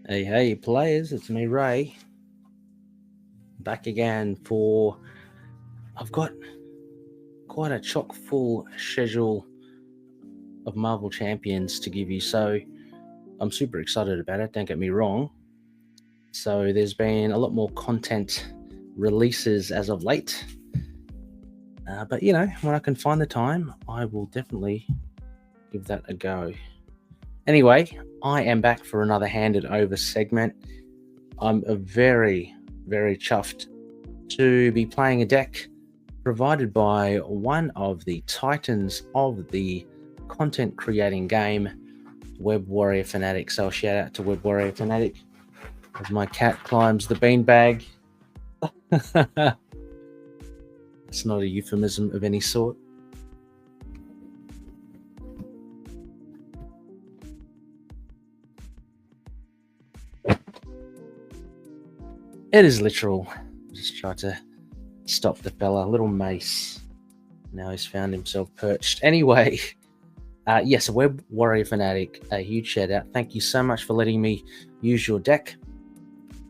Hey, players, it's me, Ray. Back again for. I've got quite a chock full schedule of Marvel Champions to give you, so I'm super excited about it, don't get me wrong. So there's been a lot more content releases as of late. But when I can find the time, I will definitely give that a go. Anyway, I am back for another handed over segment. I'm very, very chuffed to be playing a deck provided by one of the titans of the content creating game, Web Warrior Fanatic. So shout out to Web Warrior Fanatic as my cat climbs the beanbag. It's not a euphemism of any sort. It is literal. Just try to stop the fella. Little Mace. Now he's found himself perched. Anyway, yes, a Web Warrior Fanatic, a huge shout out. Thank you so much for letting me use your deck.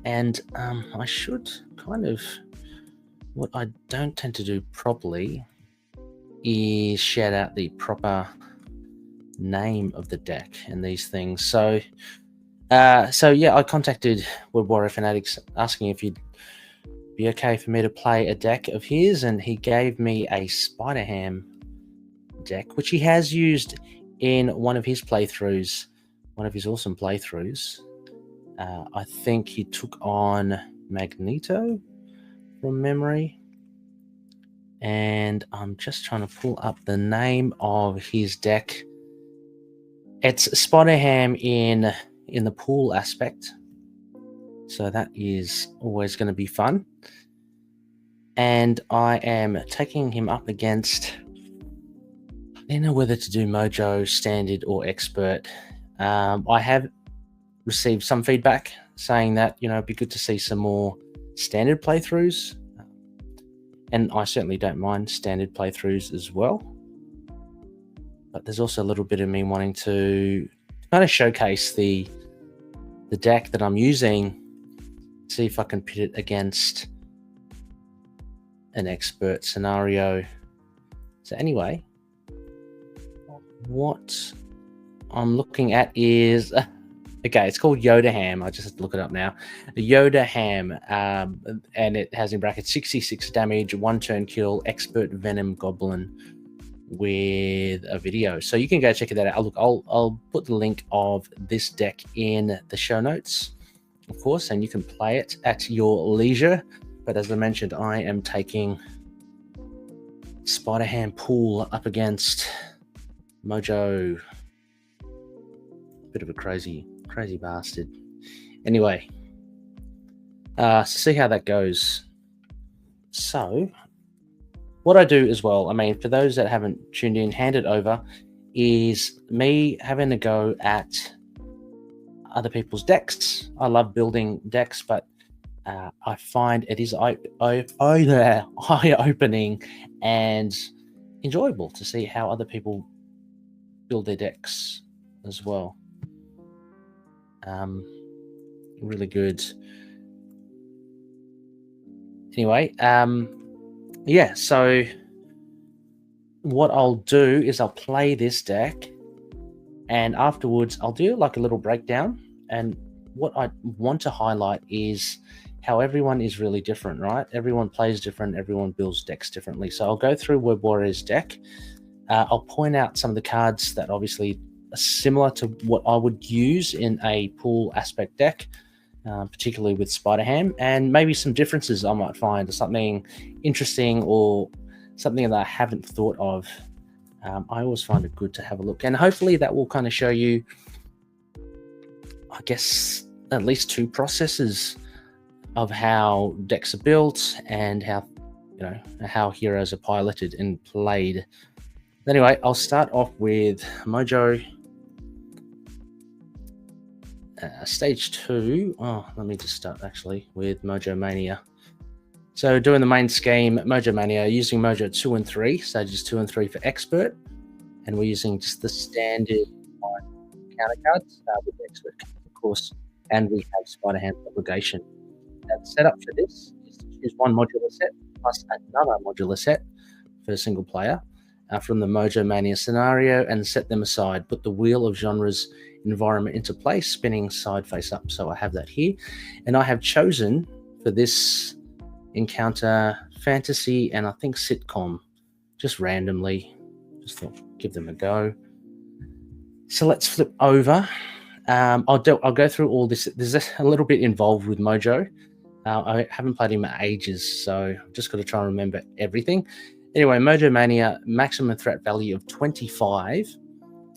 And I should kind of, what I don't tend to do properly is shout out the proper name of the deck and these things. So yeah, I contacted Web Warrior Fanatics asking if you'd be okay for me to play a deck of his, and he gave me a Spider-Ham deck, which he has used in one of his playthroughs, one of his awesome playthroughs. I think he took on Magneto from memory, and I'm just trying to pull up the name of his deck. It's Spider-Ham in the pool aspect, so that is always going to be fun. And I am taking him up against, I don't know whether to do Mojo, Standard, or Expert. I have received some feedback saying that, it'd be good to see some more Standard playthroughs. And I certainly don't mind Standard playthroughs as well. But there's also a little bit of me wanting to kind of showcase the deck that I'm using, see if I can pit it against an Expert scenario. So anyway, what I'm looking at is okay, it's called Yoda Ham. I just have to look it up now. The Yoda Ham, and it has in brackets 66 damage, 1 turn kill, Expert Venom Goblin with a video. So you can go check that out. Look, I'll put the link of this deck in the show notes, of course, and you can play it at your leisure. But as I mentioned, I am taking Spider-Ham Pool up against Mojo. Bit of a crazy bastard. Anyway, so see how that goes. So what I do as well, I mean, for those that haven't tuned in, Hand It Over is me having a go at other people's decks. I love building decks, but I find it is eye-opening and enjoyable to see how other people build their decks as well. Really good. Anyway, yeah, so what I'll do is I'll play this deck, and afterwards I'll do like a little breakdown. And what I want to highlight is how everyone is really different, right? Everyone plays different, everyone builds decks differently. So I'll go through Web Warrior's deck. I'll point out some of the cards that obviously are similar to what I would use in a pool aspect deck, particularly with Spider-Ham, and maybe some differences I might find, or something interesting or something that I haven't thought of. I always find it good to have a look, and hopefully that will kind of show you, I guess, at least two processes of how decks are built and how heroes are piloted and played. Anyway, I'll start off with Mojo. Stage 2. Let me just start actually with Mojo Mania. So doing the main scheme, Mojo Mania, using Mojo 2 and 3, stages 2 and 3 for Expert, and we're using just the standard counter cards with Expert, of course. and we have Spider Ham's obligation. Now, the setup for this is to choose one modular set plus another modular set for a single player from the Mojo Mania scenario and set them aside. Put the Wheel of Genres environment into place, spinning side face up. So I have that here. And I have chosen for this encounter fantasy and I think sitcom, just randomly. Just thought give them a go. So let's flip over. I'll go through all this. There's a little bit involved with Mojo. I haven't played him in ages, so I've just got to try and remember everything. Anyway, Mojo Mania, maximum threat value of 25.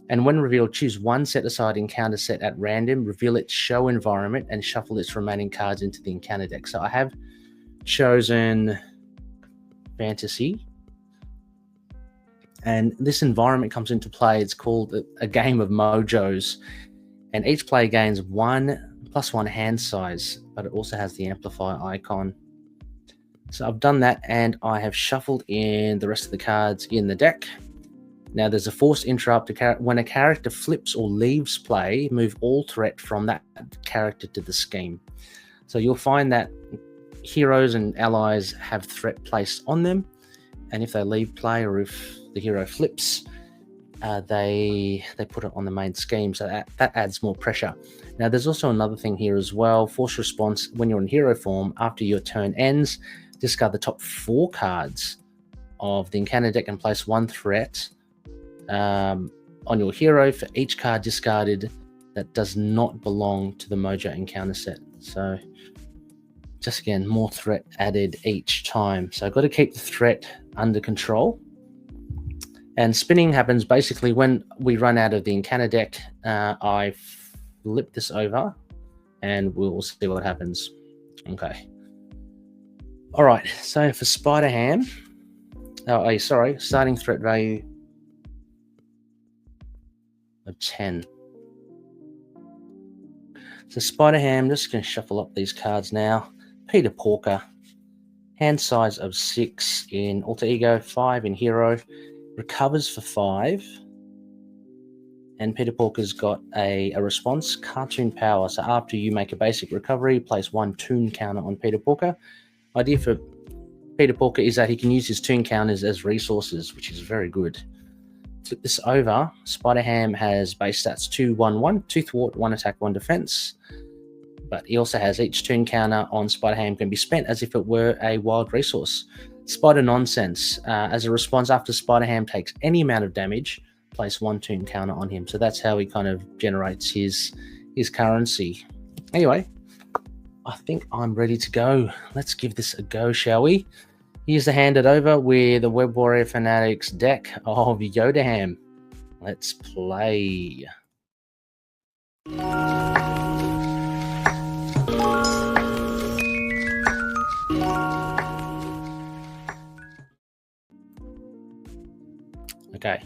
And when revealed, choose one set-aside encounter set at random, reveal its show environment, and shuffle its remaining cards into the encounter deck. So I have chosen Fantasy. And this environment comes into play. It's called a game of Mojos. And each player gains 1+1 hand size, but it also has the amplify icon. So I've done that, and I have shuffled in the rest of the cards in the deck. Now there's a forced interrupt. When a character flips or leaves play, move all threat from that character to the scheme. So you'll find that heroes and allies have threat placed on them, and if they leave play or if the hero flips, they put it on the main scheme, so that adds more pressure. Now there's also another thing here as well. Force response: when you're in hero form, after your turn ends, discard the top 4 cards of the encounter deck and place 1 threat on your hero for each card discarded that does not belong to the Mojo encounter set. So just again, more threat added each time. So I've got to keep the threat under control. And spinning happens basically when we run out of the encounter deck. I flip this over and we'll see what happens. Okay. All right. So for Spider Ham, starting threat value of 10. So Spider Ham, just going to shuffle up these cards now. Peter Porker, hand size of 6 in Alter Ego, 5 in Hero. Recovers for 5, and Peter Porker's got a response, cartoon power. So after you make a basic recovery, place 1 toon counter on Peter Porker. Idea for Peter Porker is that he can use his toon counters as resources, which is very good. Flip this over. Spider Ham has base stats 2, 1, 1, 2 thwart, 1 attack, 1 defense. But he also has each toon counter on Spider Ham can be spent as if it were a wild resource. Spider Nonsense. As a response, after Spider Ham takes any amount of damage, place 1 toon counter on him. So that's how he kind of generates his currency. Anyway, I think I'm ready to go. Let's give this a go, shall we? Here's to hand it over with the Web Warrior Fanatics deck of Yoda Ham. Let's play. Okay,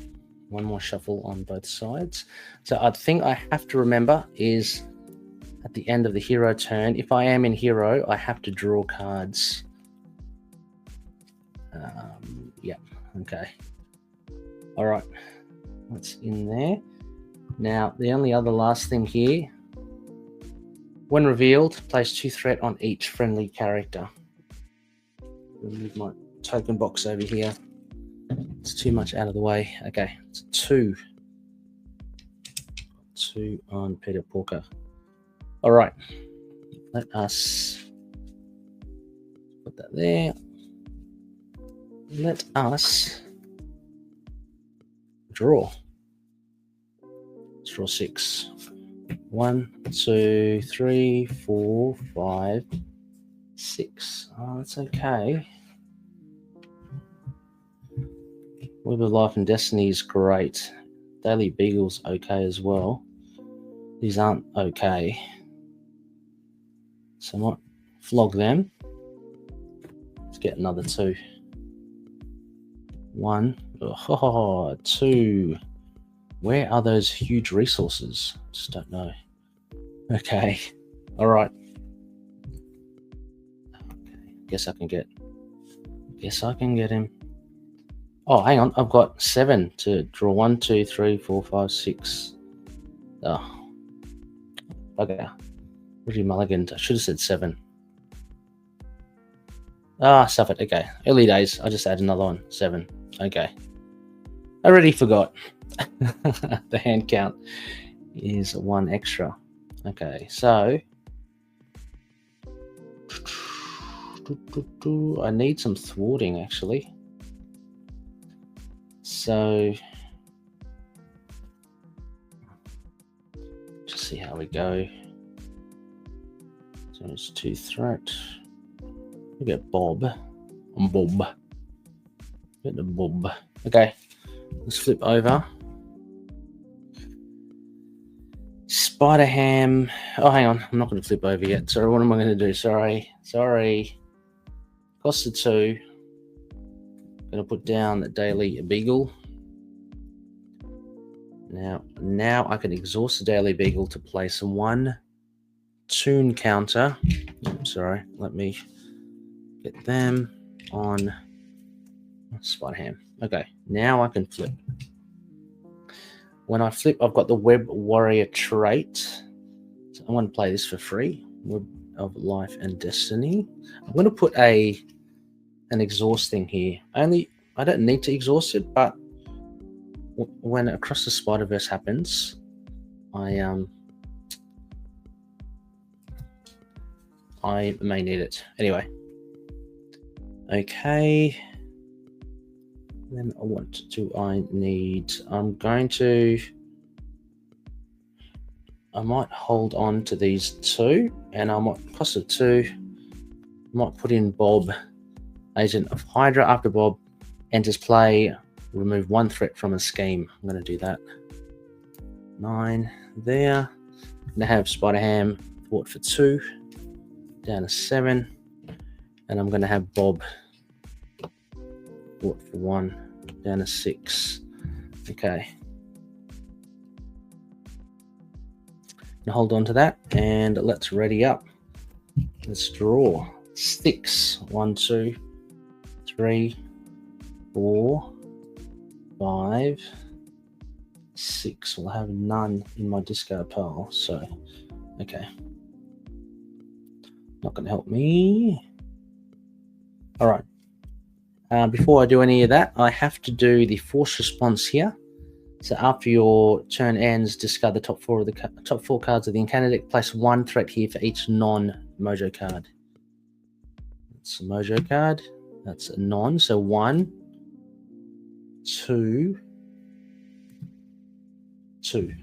one more shuffle on both sides. So I think I have to remember is at the end of the hero turn, if I am in hero, I have to draw cards. Yeah, okay. All right, what's in there? Now, the only other last thing here, when revealed, place 2 threat on each friendly character. I'll move my token box over here. It's too much out of the way. Okay, it's 2. 2 on Peter Porker. All right, let us put that there. Let us draw. Let's draw 6. 1, 2, 3, 4, 5, 6. Oh, that's okay. Web of Life and Destiny is great. Daily Beagle's okay as well. These aren't okay. So I might flog them. Let's get another 2. 1. Oh, 2. Where are those huge resources? Just don't know. Okay. All right. Okay. Guess I can get him. Oh, hang on. I've got 7 to draw. 1, 2, 3, 4, 5, 6. Oh. Okay. Really mulliganed. I should have said 7. Ah, stuff it. Okay. Early days. I just add another one. 7. Okay. I already forgot. The hand count is 1 extra. Okay, so I need some thwarting actually. So just see how we go. So it's 2 threat. We get Bob. Bob. Get the Bob. Okay, let's flip over. Spider Ham. Oh, hang on. I'm not going to flip over yet. Sorry, what am I going to do? Sorry. Cost of 2. Going to put down the Daily Beagle. Now I can exhaust the Daily Beagle to place 1 toon counter. Sorry, let me get them on Spider Ham. Okay, now I can flip. When I flip, I've got the Web Warrior trait. So I'm going to play this for free. Web of Life and Destiny. I'm going to put an exhaust thing here. I don't need to exhaust it, but when Across the Spider-Verse happens, I may need it. Anyway. Okay. Then what do I need? I might hold on to these 2, and I might cost of 2. Might put in Bob, Agent of Hydra. After Bob enters play, remove 1 threat from a scheme. I'm going to do that. 9 there. I'm going to have Spider Ham thwart for 2, down to 7, and I'm going to have Bob thwart for 1, down to 6. Okay. Now hold on to that, and let's ready up. Let's draw. 6. 1, 2, 3, 4, 5, 6. We'll have none in my discard pile. So, okay. Not going to help me. All right. Before I do any of that, I have to do the force response here. So after your turn ends, discard the top 4 of the top 4 cards of the encounter deck. Place 1 threat here for each non-Mojo card. That's a Mojo card. That's a non. So 1, 2, 2.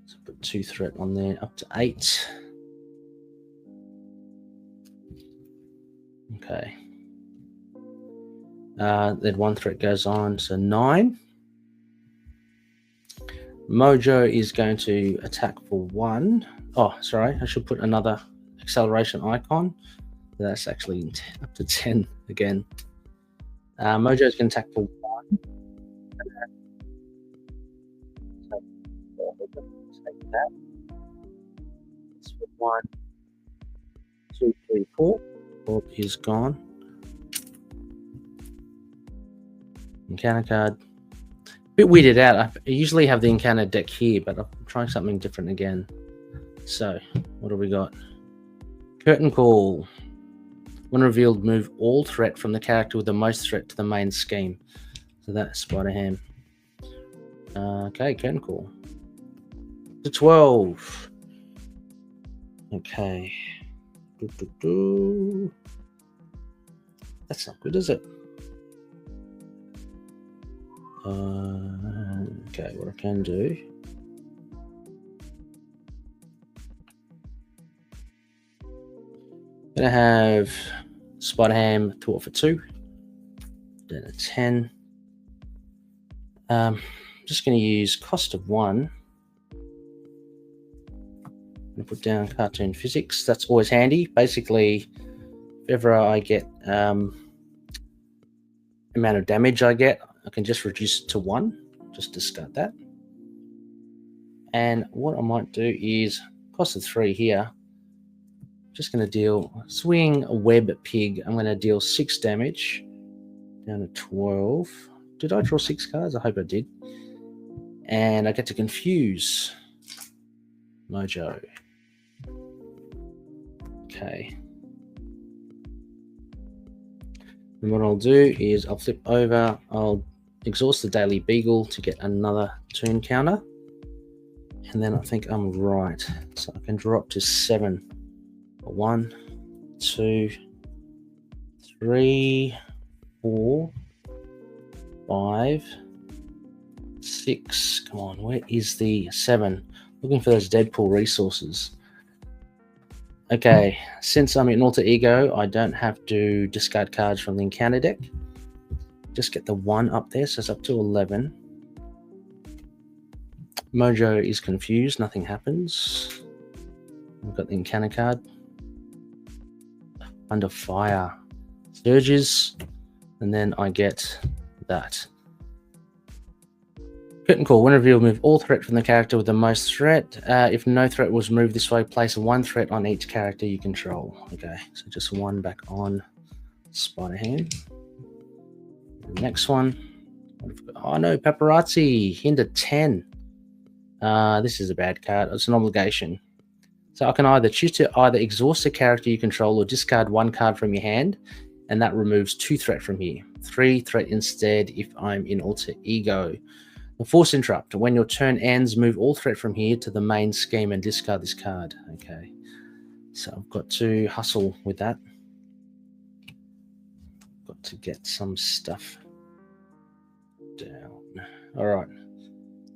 So put 2 threat on there, up to 8. Okay. Then 1 threat goes on, so 9. Mojo is going to attack for 1. Oh, sorry, I should put another acceleration icon. That's actually up to 10 again. Mojo is going to attack for 1. Take that. That's for 1, 2, 3, 4. Bob is gone. Encounter card. A bit weirded out. I usually have the encounter deck here, but I'm trying something different again. So, what do we got? Curtain Call. When revealed, move all threat from the character with the most threat to the main scheme. So that's Spider Ham. Okay, Curtain Call. To 12. Okay. That's not good, is it? Okay, what I can do. I'm gonna have Spider Ham thwart for 2. Then a 10. Just gonna use cost of 1. I'm gonna put down cartoon physics. That's always handy. Basically, if ever I get amount of damage I get, I can just reduce it to 1. Just discard that. And what I might do is cost of 3 here. Just going to deal swing a web pig. I'm going to deal 6 damage down to 12. Did I draw 6 cards? I hope I did. And I get to confuse Mojo. Okay. And what I'll do is I'll flip over, I'll exhaust the Daily Beagle to get another turn counter. And then I think I'm right. So I can drop to 7. 1, 2, 3, 4, 5, 6. Come on, where is the 7? Looking for those Deadpool resources. Okay, since I'm in Alter Ego, I don't have to discard cards from the encounter deck. Just get the 1 up there, so it's up to 11. Mojo is confused, nothing happens. We've got the encounter card. Under Fire. Surges, and then I get that. Curtain Call. When revealed, move all threat from the character with the most threat. If no threat was moved this way, place 1 threat on each character you control. Okay, so just 1 back on Spider-Ham. The next one. Oh no, Paparazzi. Hinder 10. This is a bad card. It's an obligation. So I can either choose to either exhaust a character you control or discard 1 card from your hand, and that removes 2 threat from here. 3 threat instead if I'm in Alter Ego. The Force Interrupt. When your turn ends, move all threat from here to the main scheme and discard this card. Okay. So I've got to hustle with that. Got to get some stuff down. All right.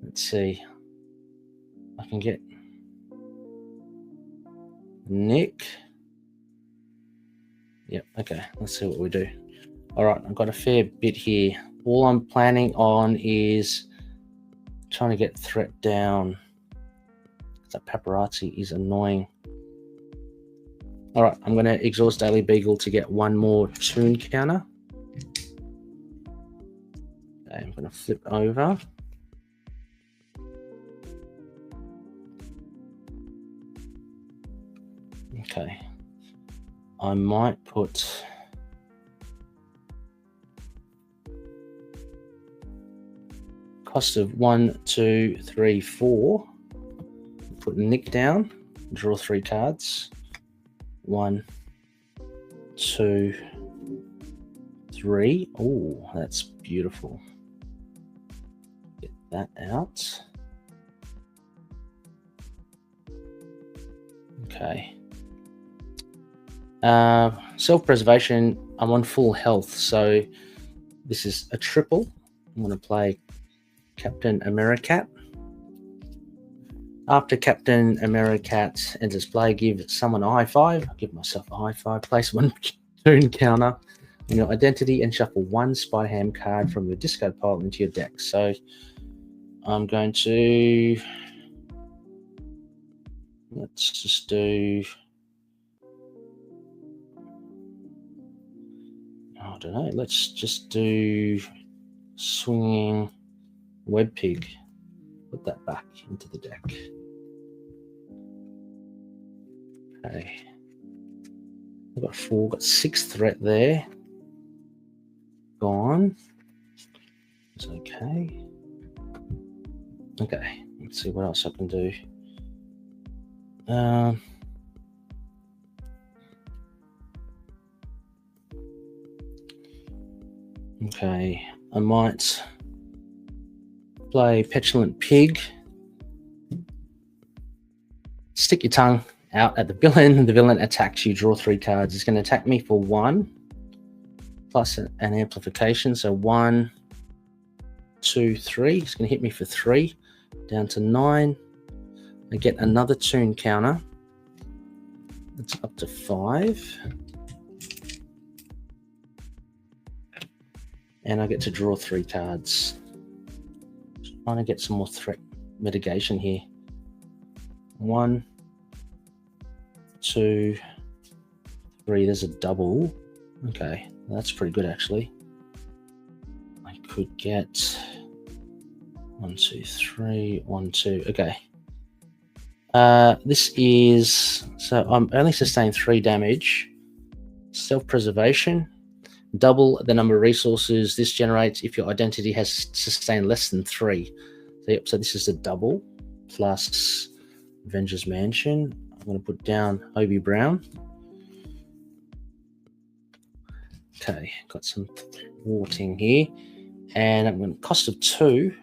Let's see. I can get Nick. Yep. Okay. Let's see what we do. All right. I've got a fair bit here. All I'm planning on is trying to get threat down. That Paparazzi is annoying. All right, I'm going to exhaust Daily Beagle to get 1 more tune counter. Okay, I'm going to flip over. Okay, I might put cost of 1, 2, 3, 4. Put Nick down. Draw 3 cards. 1, 2, 3. Oh, that's beautiful. Get that out. Okay. Self-preservation. I'm on full health, so this is a triple. I'm going to play Captain Americat. After Captain Americat enters play, give someone a high 5. Give myself a high 5. Place 1 tune counter on your identity and shuffle 1 Spider-Ham card from your discard pile into your deck. So I'm going to... Let's just do... I don't know. Let's just do Swinging Web Pig. Put that back into the deck. Okay. I've got 4, got 6 threat there. Gone. It's okay. Okay, let's see what else I can do. Okay, I might play Petulant Pig. Stick your tongue out at the villain. The villain attacks you. Draw 3 cards. It's going to attack me for 1 plus an amplification. So 1, 2, 3. It's going to hit me for 3. Down to 9. I get another tune counter. It's up to 5. And I get to draw 3 cards. Just trying to get some more threat mitigation here. 1, 2, 3. There's a double. Okay, that's pretty good actually. I could get 1, 2, 3, 1, 2. Okay. This is, so I'm only sustained 3 damage. Self-preservation. Double the number of resources this generates if your identity has sustained less than 3. So, yep, so this is a double plus Avengers Mansion. going to put down Hobie Brown. Okay, got some thwarting here. And I'm going to cost of 2.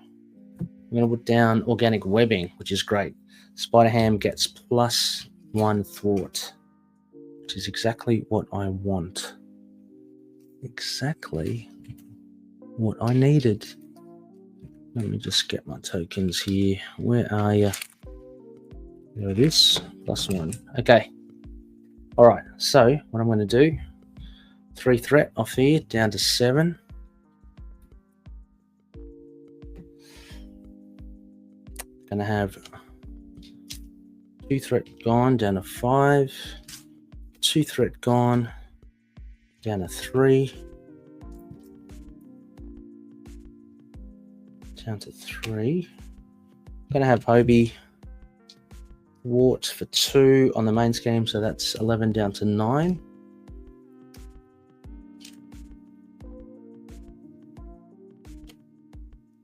I'm going to put down organic webbing, which is great. Spider Ham gets +1 thwart, which is exactly what I want. Exactly what I needed. Let me just get my tokens here. Where are you? There it is. +1. Okay. All right. So what I'm going to do, 3 threat off here down to 7. Going to have 2 threat gone down to 5. 2 threat gone down to 3. Down to 3. Going to have Hobie thwart for 2 on the main scheme, so that's 11 down to 9.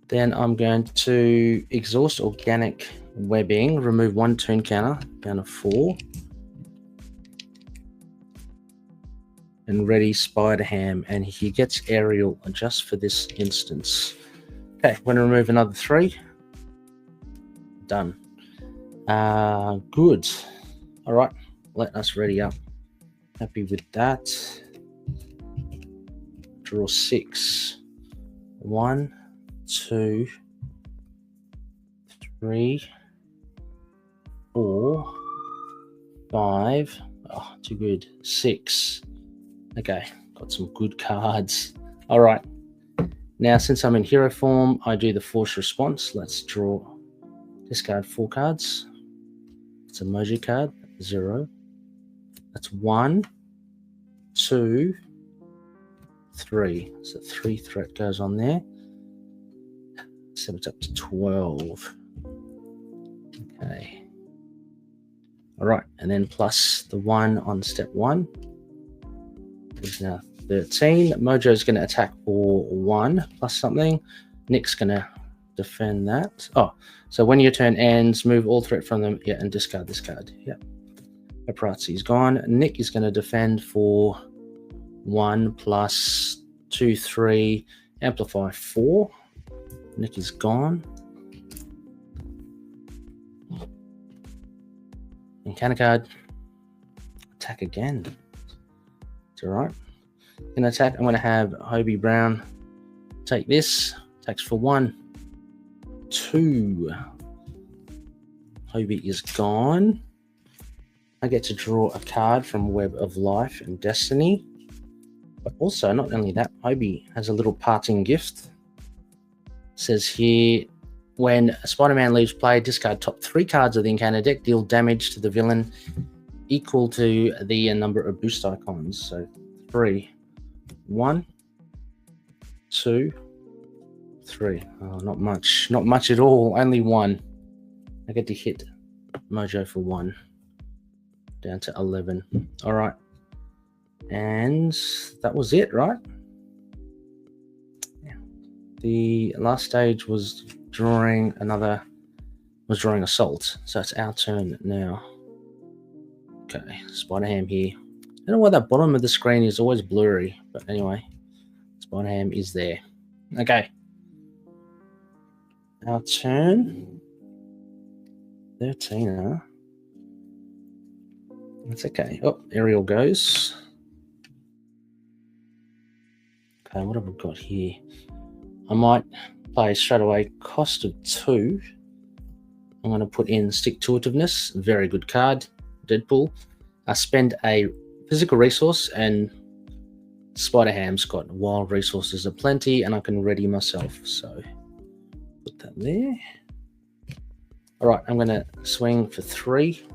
Then I'm going to exhaust organic webbing, remove 1 toon counter down to 4, and ready Spider Ham, and he gets aerial just for this instance. Okay, I'm going to remove another 3. Done. Good. All right, let us ready up. Happy with that. Draw 6. 1, 2, 3, 4, 5. Oh, too good. 6. Okay, got some good cards. All right. Now, since I'm in hero form, I do the force response. Let's draw, discard 4 cards. It's a Mojo card, 0. That's 1, 2, 3. So 3 threat goes on there. So it's up to 12. Okay. All right, and then plus the 1 on step 1 is now 13. Mojo's going to attack for 1 plus something. Nick's going to defend that. Oh, so when your turn ends, move all threat from them, yeah, and discard this card. Yep. Paparazzi's gone. Nick is going to defend for 1 plus 2, 3, amplify 4. Nick is gone. Encounter card. Attack again. It's alright. In attack, I'm going to have Hobie Brown take this. Attacks for 1, 2. Hobie is gone. I get to draw a card from Web of Life and Destiny. But also, not only that, Hobie has a little parting gift. Says here, when Spider-Man leaves play, discard top 3 cards of the encounter deck, deal damage to the villain equal to the number of boost icons. So 3, 1, 2, 3. Oh, not much at all. Only 1. I get to hit Mojo for 1. Down to 11. All right, and that was it, right? The last stage was drawing Assault. So it's our turn now. Okay, Spider Ham here. I don't know why that bottom of the screen is always blurry, but anyway, Spider Ham is there. Okay. Our turn. 13, huh? That's okay. Oh, Ariel goes. Okay, what have we got here? I might play straight away cost of 2. I'm going to put in Stick-to-Itiveness. Very good card. Deadpool. I spend a physical resource, and Spider Ham's got wild resources aplenty, and I can ready myself. So put that there. All right, I'm going to swing for 3.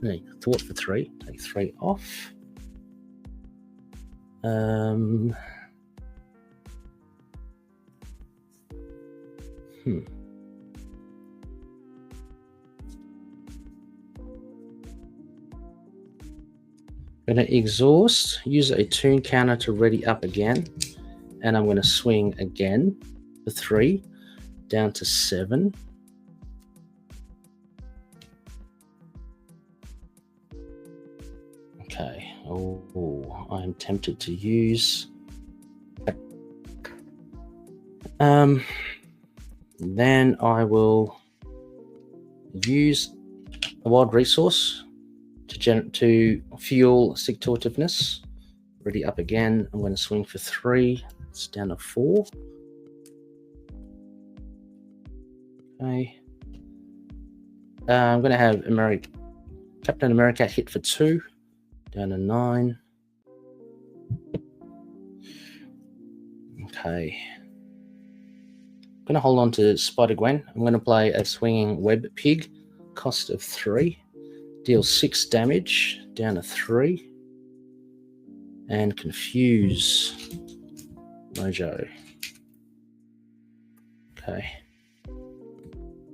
No, thwart for 3. Take 3 off. I'm going to exhaust, use a toon counter to ready up again, and I'm going to swing again for 3, down to 7. Okay. Oh, I am tempted to use. Then I will use a wild resource to fuel stick-to-itiveness. Ready up again. I'm going to swing for 3. It's down to 4. Okay. I'm going to have Captain America hit for 2. Down to 9. Okay. I'm going to hold on to Spider-Gwen. I'm going to play a swinging web pig. Cost of 3. Deals 6 damage. Down to 3. And confuse Mojo. Okay.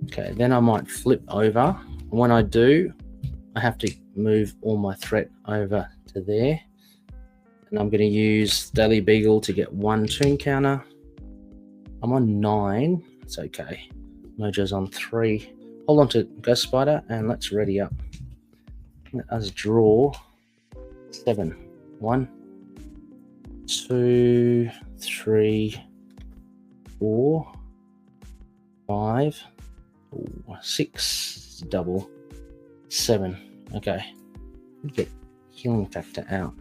Okay, then I might flip over. When I do, I have to move all my threat over to there. And I'm going to use Daily Beagle to get 1 toon counter. I'm on 9. It's okay. Mojo's on 3. Hold on to Ghost Spider and let's ready up. Let us draw 7. 1, 2, 3, 4, 5, 6, double, 7. Okay. Get healing factor out.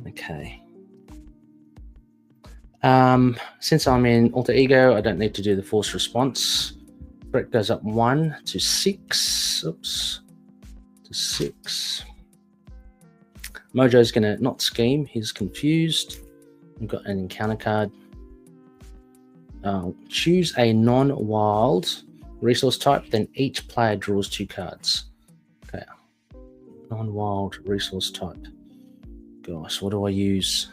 Okay. Since I'm in alter ego, I don't need to do the force response. Threat goes up 1 to 6. Oops. To 6. Mojo's gonna not scheme, he's confused. We've got an encounter card. Choose a non-wild resource type, then each player draws 2 cards. Okay. Non-wild resource type. Gosh, what do I use?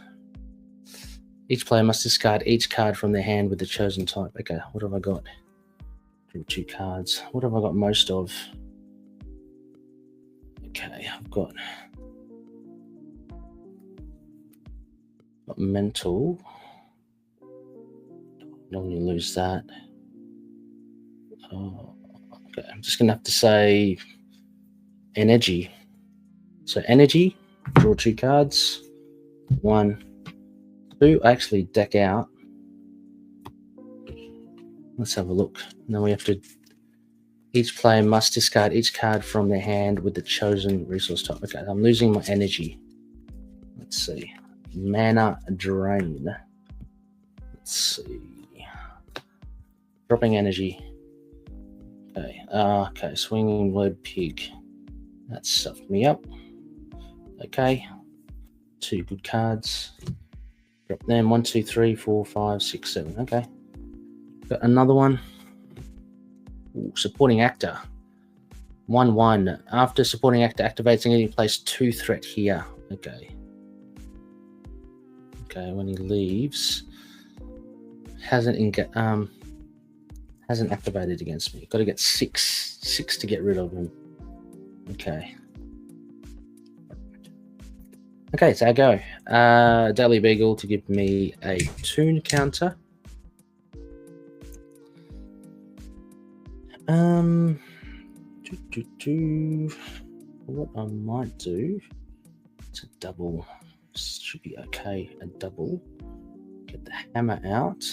Each player must discard each card from their hand with the chosen type. Okay, what have I got? Draw 2 cards. What have I got most of? Okay, I've got mental. Don't want to lose that. Oh, okay, I'm just going to have to say energy. So energy, draw 2 cards. 1, 2. I actually deck out. Let's have a look. Now we have to. Each player must discard each card from their hand with the chosen resource type. Okay, I'm losing my energy. Let's see. Mana drain. Let's see. Dropping energy. Okay. Okay. Swinging web pig. That stuffed me up. Okay. 2 good cards. Drop them. 1, 2, 3, 4, 5, 6, 7. Okay. Got another one. Ooh, supporting actor. 1/1. After supporting actor activates, you place 2 threat here. Okay. Okay, when he leaves, hasn't activated against me. Got to get 6 to get rid of him. Okay. Okay, so I go. Daily Beagle to give me a toon counter. What I might do, it's a double. Should be okay. A double. Get the hammer out.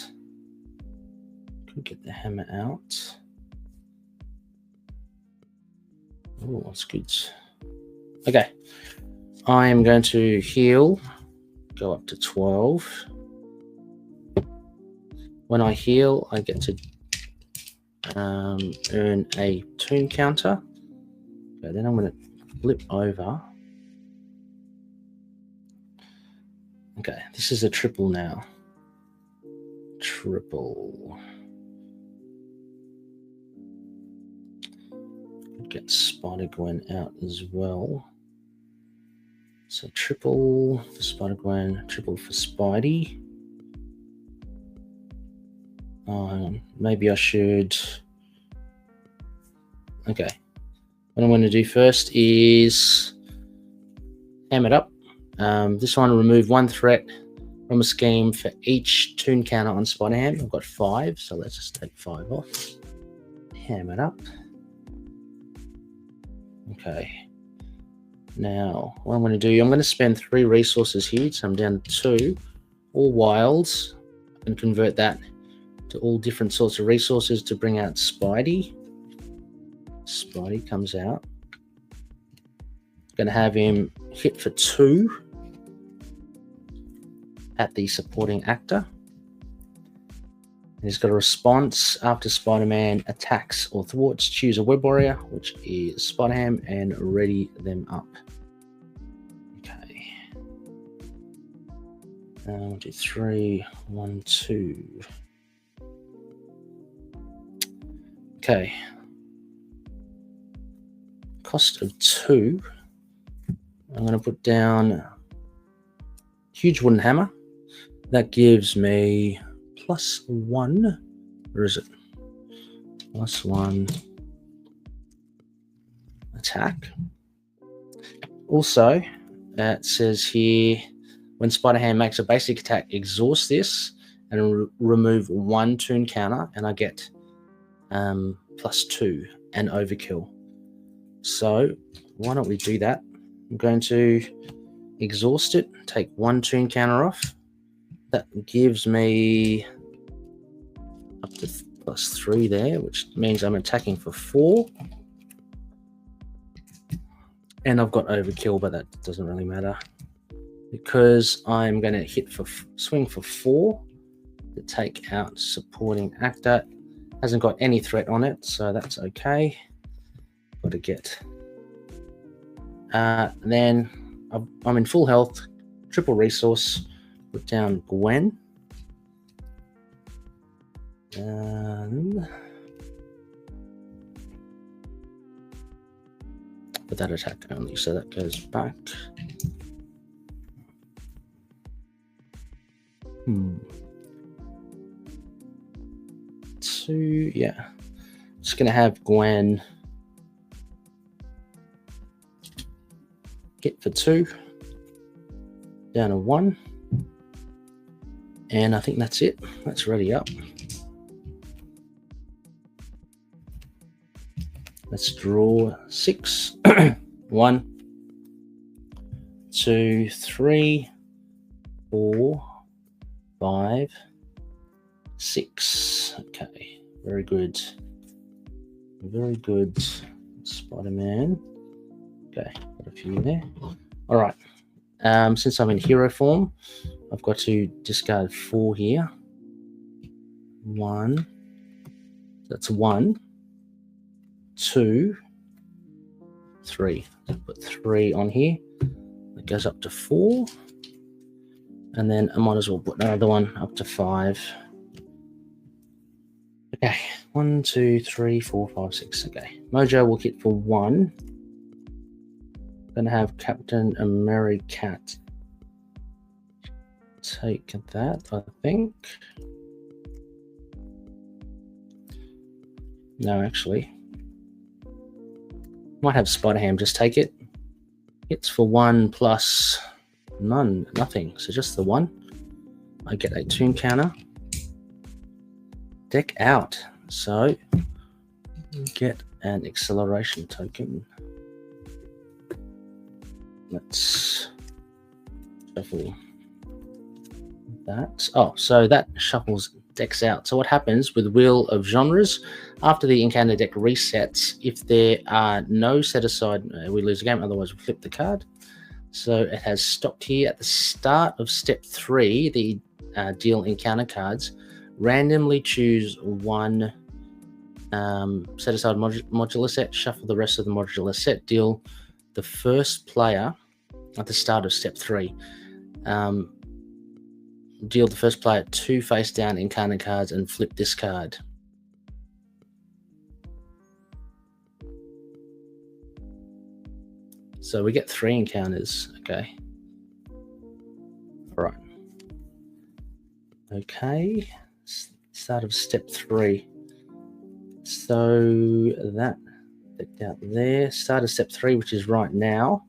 Could get the hammer out. Oh, that's good. Okay. I am going to heal. Go up to 12. When I heal, I get to earn a toon counter. Okay, then I'm going to flip over. Okay, this is a triple now. Triple. Get Spider-Gwen out as well. So triple for Spider-Gwen, triple for Spidey. Maybe I should. Okay. What I'm going to do first is ham it up. This one, remove 1 threat from a scheme for each toon counter on Spider-Ham. I've got 5, so let's just take 5 off. Ham it up. Okay. Now, what I'm going to do, I'm going to spend 3 resources here, so I'm down to 2, all wilds, and convert that to all different sorts of resources to bring out Spidey. Spidey comes out. Going to have him hit for 2 at the supporting actor. He's got a response after Spider-Man attacks or thwarts. Choose a web warrior, which is Spider-Ham, and ready them up. Okay. 1, 2, 3, 1, 2. Okay. Cost of 2. I'm going to put down huge wooden hammer. That gives me +1. Where is it? +1 attack. Also, it says here, when Spider-Ham makes a basic attack, exhaust this and remove 1 toon counter, and I get +2 and overkill. So why don't we do that? I'm going to exhaust it, take 1 toon counter off. That gives me up to +3 there, which means I'm attacking for 4. And I've got overkill, but that doesn't really matter because I'm going to swing for 4 to take out supporting actor. Hasn't got any threat on it, so that's okay. Got to get. Then I'm in full health, triple resource. Put down Gwen. But that attack only, so that goes back. 2, yeah. Just gonna have Gwen hit for 2, down to 1. And I think that's it. That's ready up. Let's draw 6. 1, 2, 3, 4, 5, 6. Okay, very good. Very good, Spider-Man. Okay, got a few there. All right. Since I'm in hero form, I've got to discard 4 here. 1. That's 1, 2, 3. So put 3 on here. It goes up to 4. And then I might as well put another one up to 5. Okay. 1, 2, 3, 4, 5, 6. Okay. Mojo will hit for 1. Gonna have Captain America take that, I think. No, actually. Might have Spider-Ham just take it. Hits for 1 plus nothing. So just the 1. I get a toon counter. Deck out. So get an acceleration token. Let's shuffle that. Oh, so that shuffles decks out. So what happens with Wheel of Genres, after the encounter deck resets, if there are no set aside, we lose the game, otherwise we flip the card. So it has stopped here at the start of step 3, the deal encounter cards. Randomly choose 1 set aside modular set, shuffle the rest of the modular set, deal the first player at the start of step 3. Deal the first player 2 face down encounter cards and flip this card. So we get 3 encounters. Okay. All right. Okay. Start of step 3. So that out there. Start of step 3, which is right now.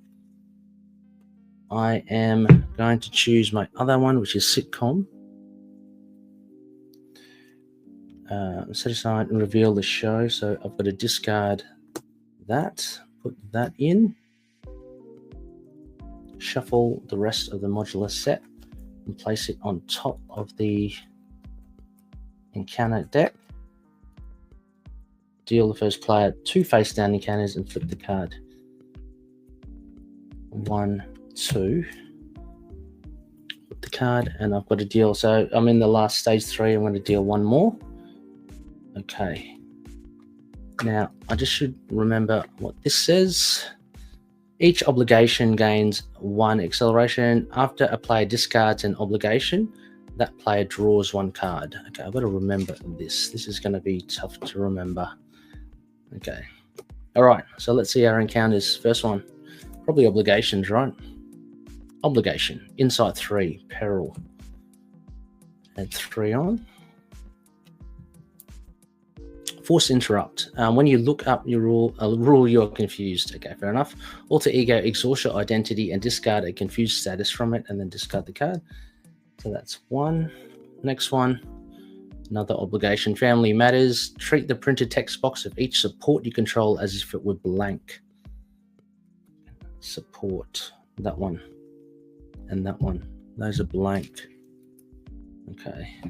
I am going to choose my other one, which is sitcom. Set aside and reveal the show. So I've got to discard that, put that in. Shuffle the rest of the modular set and place it on top of the encounter deck. Deal the first player 2 face down encounters and flip the card. 1, 2. Flip the card, and I've got to deal. So I'm in the last stage 3. I'm going to deal 1 more. Okay. Now I just should remember what this says. Each obligation gains 1 acceleration. After a player discards an obligation, that player draws 1 card. Okay, I've got to remember this. This is going to be tough to remember. Okay. All right, so let's see our encounters. First one, probably obligations, right? Obligation, insight 3, peril. Add 3 on. Force interrupt. When you look up your rule, you're confused. Okay, fair enough. Alter ego, exhaust your identity and discard a confused status from it, and then discard the card. So that's 1. Next one, another obligation. Family matters. Treat the printed text box of each support you control as if it were blank. Support. That one. And that one. Those are blank. Okay.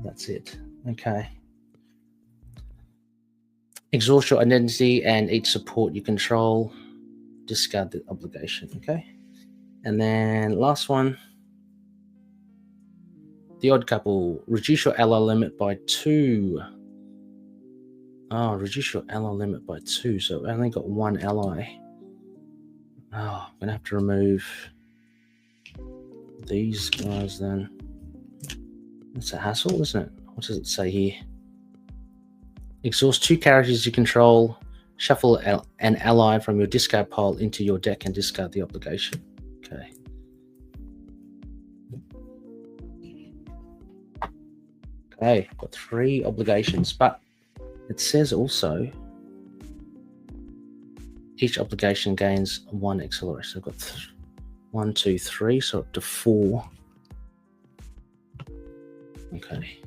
That's it. Okay. Exhaust your identity and each support you control. Discard the obligation. Okay. And then last one. The odd couple. Reduce your ally limit by 2. Oh, reduce your ally limit by 2. So I only got 1 ally. Oh, I'm going to have to remove these guys then. That's a hassle, isn't it? What does it say here? Exhaust 2 characters you control. Shuffle an ally from your discard pile into your deck and discard the obligation. Okay. Okay, got 3 obligations, but it says also each obligation gains 1 acceleration. I've got 1, 2, 3, so up to 4. Okay.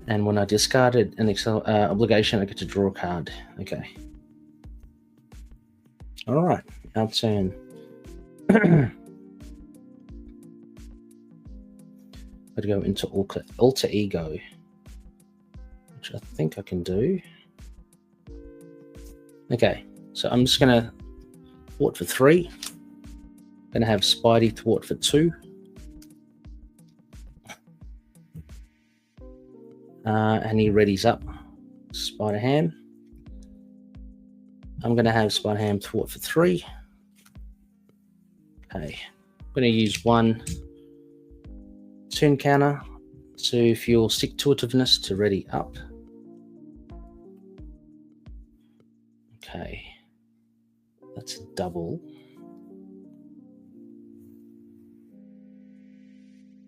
And when I discarded an obligation, I get to draw a card. Okay. All right, our turn. Got to go into alter ego, which I think I can do. Okay, so I'm just going to thwart for 3. Going to have Spidey thwart for 2. And he readies up Spider-Ham. I'm going to have Spider-Ham thwart for 3. Okay, I'm going to use 1 turn counter to fuel stick-to-itiveness to ready up. Okay, that's a double.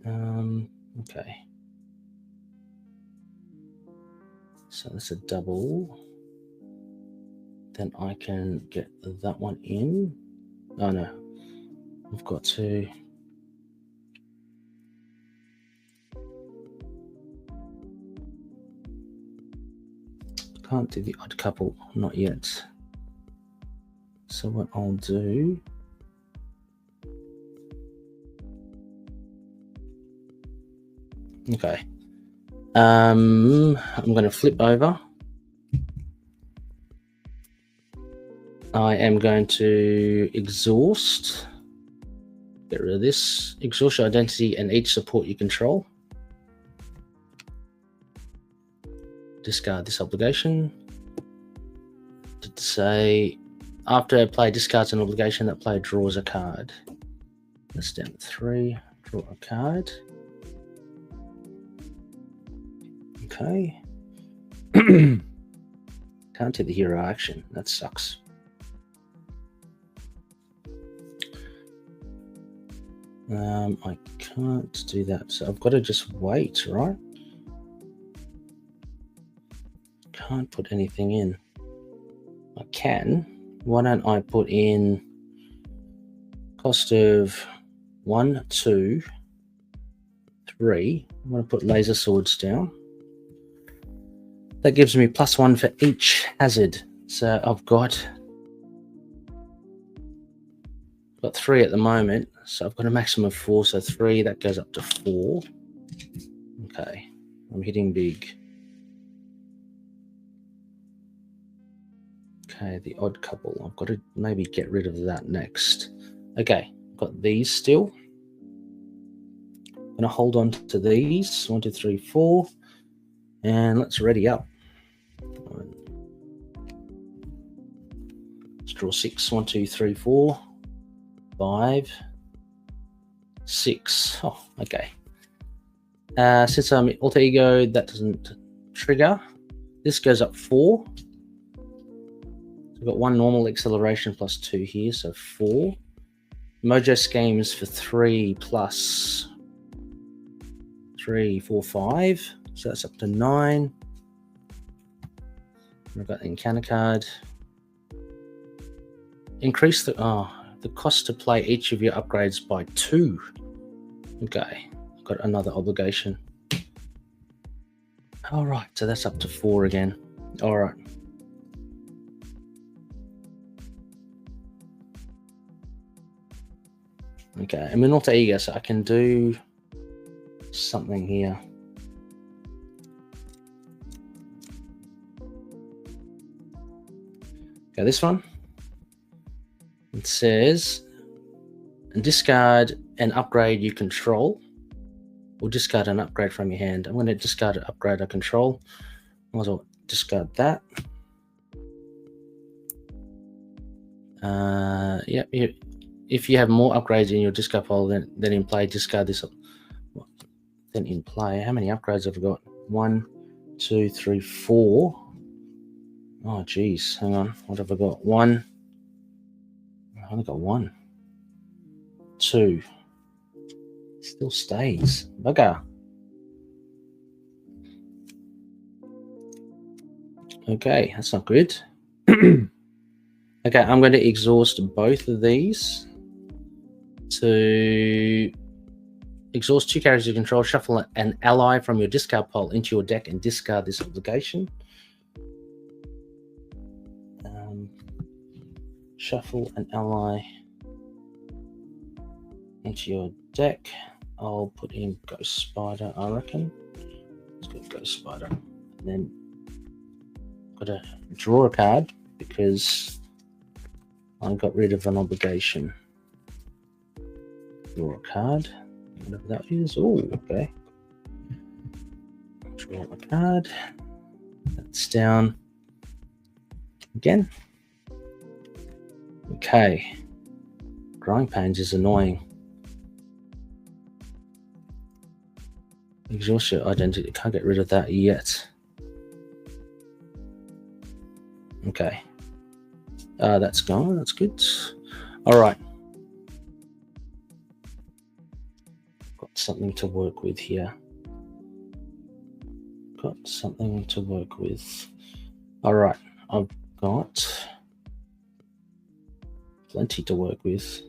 Okay. So that's a double. Then I can get that one in. Oh no, I've got to. Can't do the odd couple, not yet. So what I'll do. Okay. I'm going to flip over. I am going to exhaust. Get rid of this. Exhaust your identity and each support you control. Discard this obligation. To say, after a player discards an obligation, that player draws a card. That's down to 3. Draw a card. Okay. Can't do the hero action. That sucks. I can't do that. So I've got to just wait, right? Can't put anything in. I can. Why don't I put in cost of 1, 2, 3. I'm going to put laser swords down. That gives me +1 for each hazard. So I've got Got 3 at the moment, so I've got a maximum of 4, so 3, that goes up to 4. Okay, I'm hitting big. Okay, the odd couple. I've got to maybe get rid of that next. Okay, got these still. I'm going to hold on to these. 1, 2, 3, 4. And let's ready up. Let's draw 6. 1, 2, 3, 4. 5. 6. Oh, okay. Since I'm alter ego, that doesn't trigger. This goes up 4. I've got 1 normal acceleration plus 2 here, so 4. Mojo schemes for 3 plus 3, 4, 5. So that's up to 9. I've got the encounter card. Increase the cost to play each of your upgrades by 2. Okay, I've got another obligation. All right, so that's up to 4 again. All right. Okay, I'm in alter ego, so I can do something here. Okay, this one. It says, discard an upgrade you control, or discard an upgrade from your hand. I'm going to discard an upgrade I control. Might as well discard that. Yep. If you have more upgrades in your discard pile than in play, discard this. Then in play, how many upgrades have I got? 1, 2, 3, 4. Oh, geez. Hang on. What have I got? 1. I've only got 1. 2. Still stays. Bugger. Okay, that's not good. Okay, I'm going to exhaust both of these to exhaust 2 characters you control, shuffle an ally from your discard pile into your deck and discard this obligation. Shuffle an ally into your deck. I'll put in Ghost Spider, I reckon. Let's go Ghost Spider. And then got to draw a card because I got rid of an obligation. Draw a card. Whatever that is. Oh, okay. Draw a card. That's down again. Okay. Growing Pains is annoying. Exhaust your identity. Can't get rid of that yet. Okay. That's gone. That's good. All right. Got something to work with here. Got something to work with. All right. I've got plenty to work with.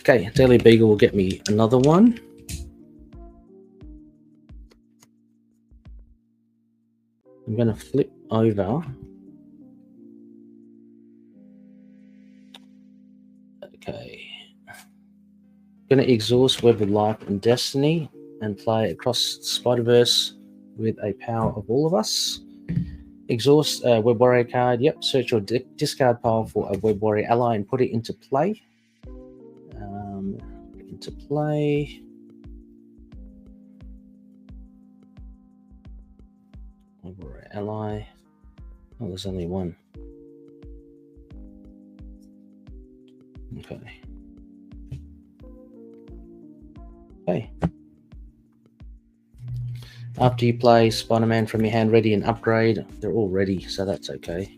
Okay, Daily Beagle will get me another one. I'm going to flip over. Okay. I'm going to exhaust Web of Life and Destiny and play across Spider-Verse with a power of all of us. Exhaust Web Warrior card. Yep, search your discard pile for a Web Warrior ally and put it into play. Web Warrior ally. Oh, there's only one. Okay. Okay. After you play Spider-Man from your hand, ready and upgrade. They're all ready, so that's okay.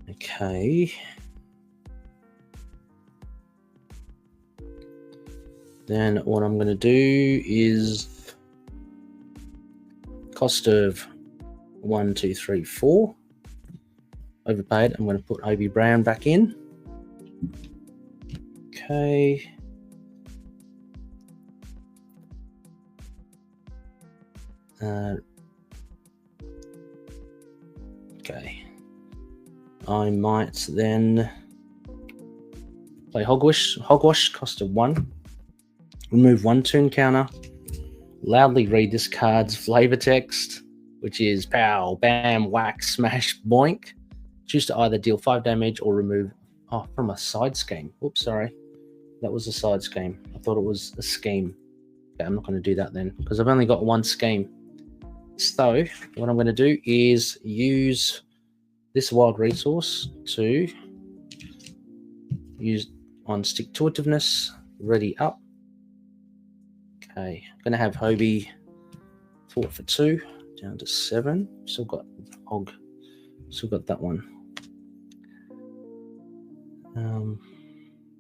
Okay. Then what I'm going to do is cost of 1, 2, 3, 4. Overpaid. I'm going to put Obi Brown back in. Okay. Okay. I might then play Hogwash. Hogwash cost a 1. Remove 1 toon counter. Loudly read this card's flavor text, which is pow, bam, whack, smash, boink. Choose to either deal 5 damage or remove from a side scheme. Oops, sorry. That was a side scheme. I thought it was a scheme. Okay, I'm not going to do that then because I've only got 1 scheme. So what I'm going to do is use this wild resource to use on stick-to-itiveness, ready up. Okay, I'm going to have Hobie thought for 2, down to 7. Still got Hog, still got that one.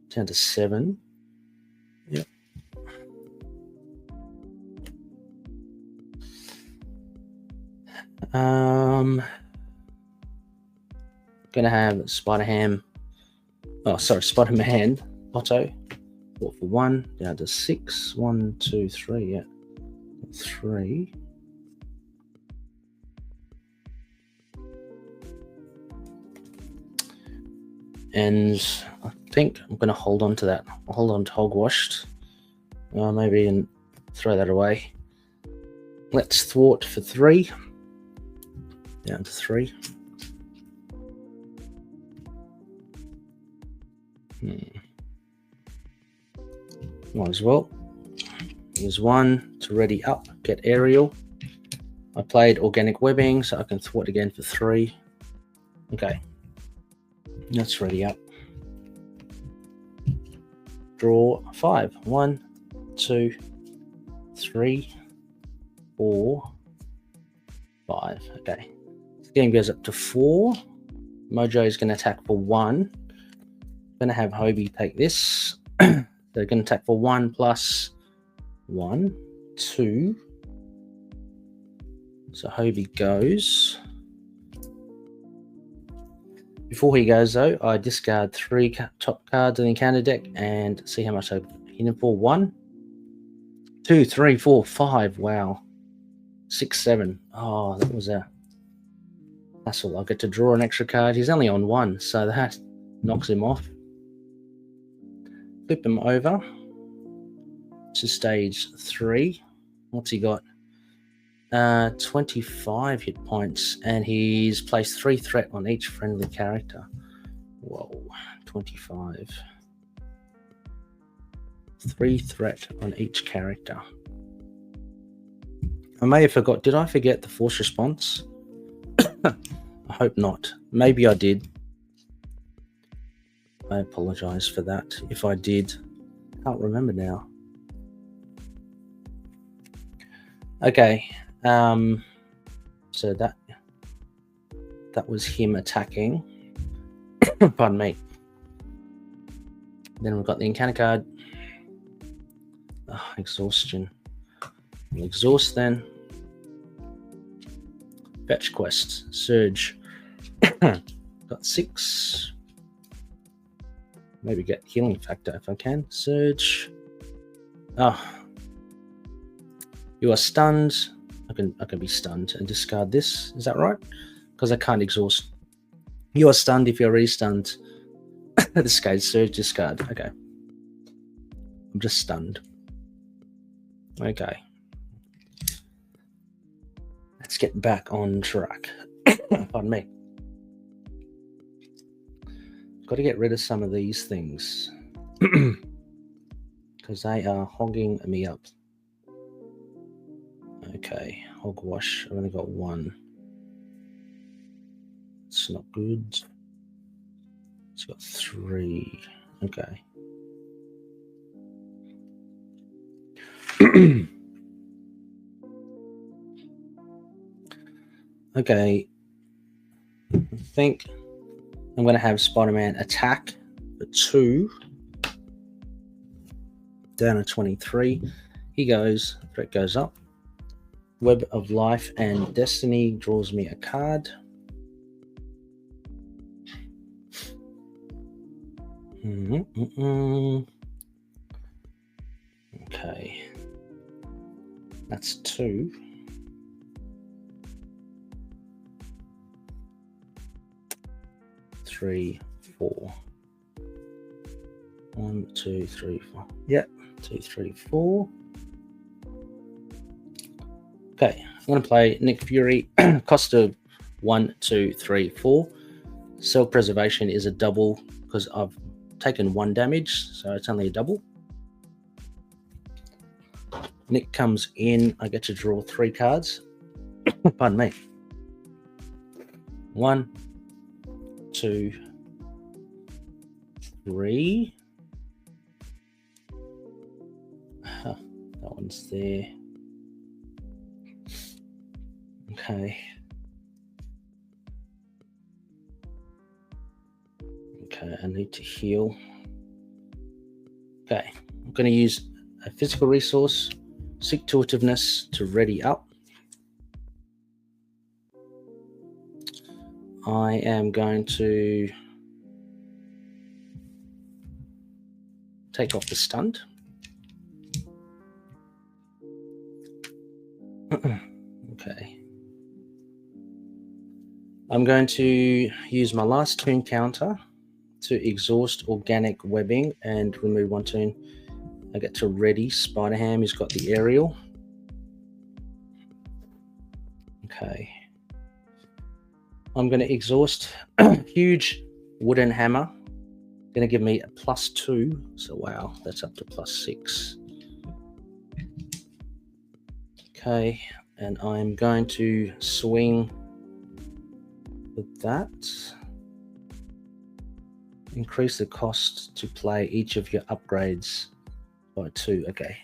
Down to 7. Yep. Gonna have Spider-Man, Otto. Thought for 1, down to 6. 1, 2, 3, yeah. 3. And I think I'm going to hold on to that. I'll hold on to Hogwashed. Maybe and throw that away. Let's thwart for 3. Down to 3. Might as well. Here's 1 to ready up. Get aerial. I played organic webbing, so I can thwart again for 3. Okay. That's ready up. Draw 5. 1, 2, 3, 4, 5. Okay. This game goes up to 4. Mojo is going to attack for 1. I'm going to have Hobie take this. They're going to attack for 1 plus 1, 2. So Hobie goes. Before he goes, though, I discard 3 top cards in the encounter deck and see how much I hit him for. 1, 2, 3, 4, 5. Wow. 6, 7. Oh, that was a hassle. I get to draw an extra card. He's only on 1, so that knocks him off. Flip him over to stage 3. What's he got? 25 hit points, and he's placed 3 threat on each friendly character. Whoa, 25. 3 threat on each character. I may have forgot. Did I forget the force response? I hope not. Maybe I did. I apologize for that. If I did, can't remember now. Okay. So that was him attacking. Pardon me. Then we've got the encounter card. Exhaustion. We'll exhaust then. Fetch quest. Surge. Got 6. Maybe get healing factor if I can. Surge. You are stunned. I can be stunned and discard this. Is that right? Because I can't exhaust. You are stunned if you're re-stunned. Discard, surge, discard. Okay. I'm just stunned. Okay. Let's get back on track. Pardon me. Got to get rid of some of these things. Because they are hogging me up. Okay, Hogwash. I've only got 1. It's not good. It's got 3. Okay. Okay. I think I'm going to have Spider-Man attack for 2. Down to 23. He goes. Threat goes up. Web of Life and Destiny draws me a card. Okay. That's 2. 3, 4. 1, 2, 3, 4. Yep, 2, 3, 4. Okay, I'm going to play Nick Fury. Cost of 1, 2, 3, 4. Self-preservation is a double because I've taken 1 damage, so it's only a double. Nick comes in. I get to draw 3 cards. Pardon me. 1, 2, 3. That one's there. Okay. Okay, I need to heal. Okay, I'm going to use a physical resource, Stick-to-Itiveness, to ready up. I am going to take off the stunned. Okay. I'm going to use my last toon counter to exhaust organic webbing and remove 1 toon. I get to ready Spider-Ham. He's got the aerial. Okay. I'm going to exhaust huge wooden hammer. Going to give me a +2. So wow, that's up to +6. Okay, and I'm going to swing with that. Increase the cost to play each of your upgrades by 2. Okay.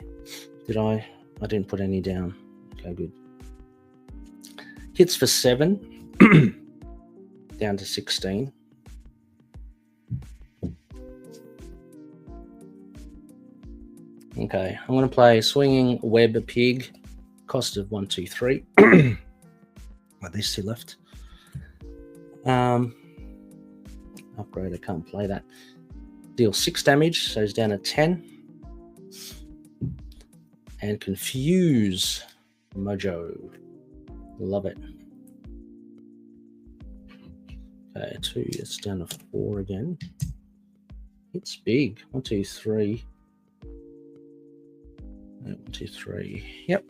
I didn't put any down. Okay, good. Hits for 7. Down to 16. Okay, I'm going to play Swinging Web Pig. Cost of 1, 2, 3. Well, these 2 left. Upgrade, I can't play that. Deal 6 damage, so he's down to 10. And Confuse Mojo. Love it. Okay, 2, it's down to 4 again. It's big. 1, 2, 3. 1, 2, 3. Yep.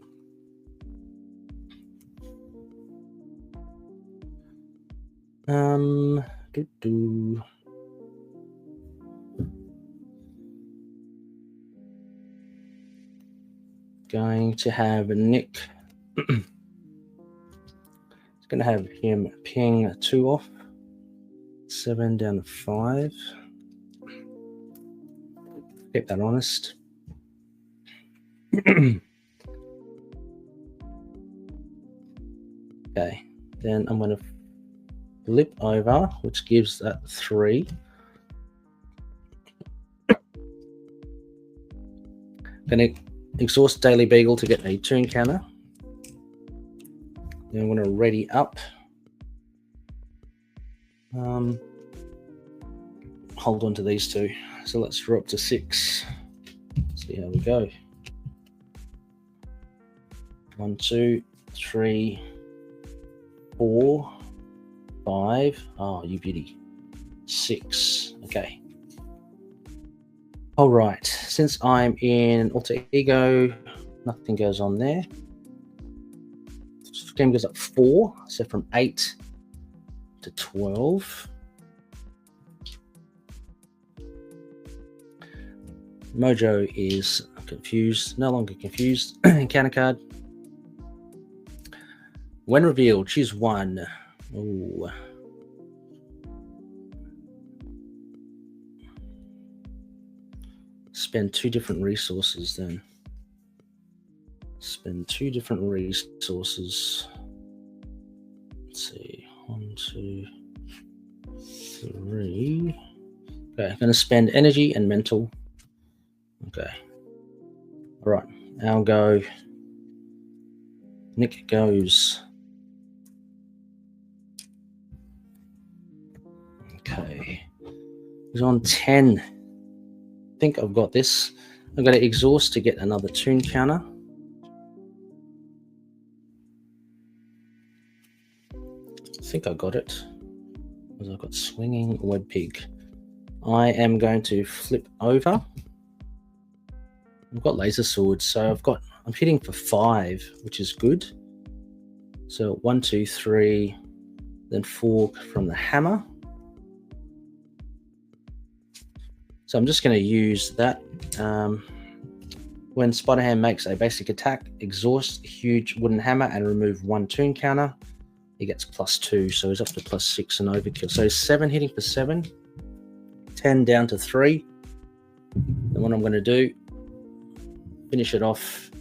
Going to have Nick. It's going to have him ping 2 off. 7 down to 5. Keep that honest. Okay, then I'm going to flip over, which gives that 3. Going to exhaust Daily Beagle to get a toon counter. Then I'm going to ready up. Hold on to these 2. So let's draw up to 6. See how we go. 1, 2, 3, 4, 5. Oh, you beauty. 6. Okay. All right. Since I'm in Alter Ego, nothing goes on there. This game goes up 4, so from 8 to 12. Mojo is confused, no longer confused. Counter card. When revealed, choose 1. Ooh. Spend 2 different resources then. Spend 2 different resources. Let's see. 1, 2, 3. Okay, I'm going to spend energy and mental. Okay. All right. I'll go. Nick goes. Okay. He's on 10. I think I've got this. I'm going to exhaust to get another toon counter. I think I got it. I've got Swinging Web Pig. I am going to flip over. I've got Laser Swords, so I'm hitting for 5, which is good. So 1, 2, 3, then 4 from the hammer. So I'm just going to use that. When Spider-Ham makes a basic attack, exhaust huge wooden hammer and remove 1 toon counter, he gets +2, so he's up to +6 and overkill. So 7 hitting for 7, 10 down to 3. Then what I'm going to do, finish it off.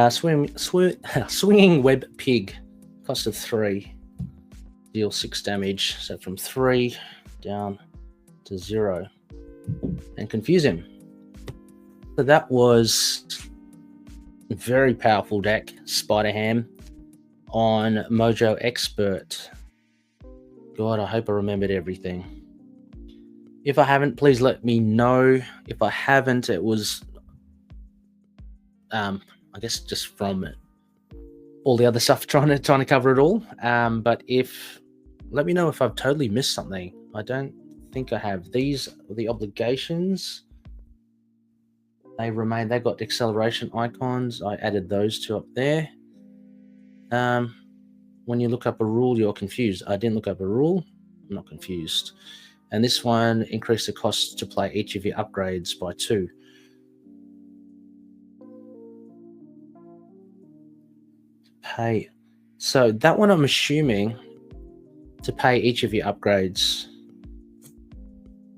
Swinging Web Pig, cost of 3, deal 6 damage. So from 3 down to 0, and confuse him. So that was a very powerful deck, Spider-Ham on Mojo Expert. God, I hope I remembered everything. If I haven't, please let me know. If I haven't, it was, I guess, just from all the other stuff, trying to cover it all. But let me know if I've totally missed something. I don't think I have. These are the obligations. They remain. They got acceleration icons. I added those 2 up there. When you look up a rule, you're confused. I didn't look up a rule. I'm not confused. And this one increased the cost to play each of your upgrades by 2. Pay. So that one I'm assuming to pay each of your upgrades.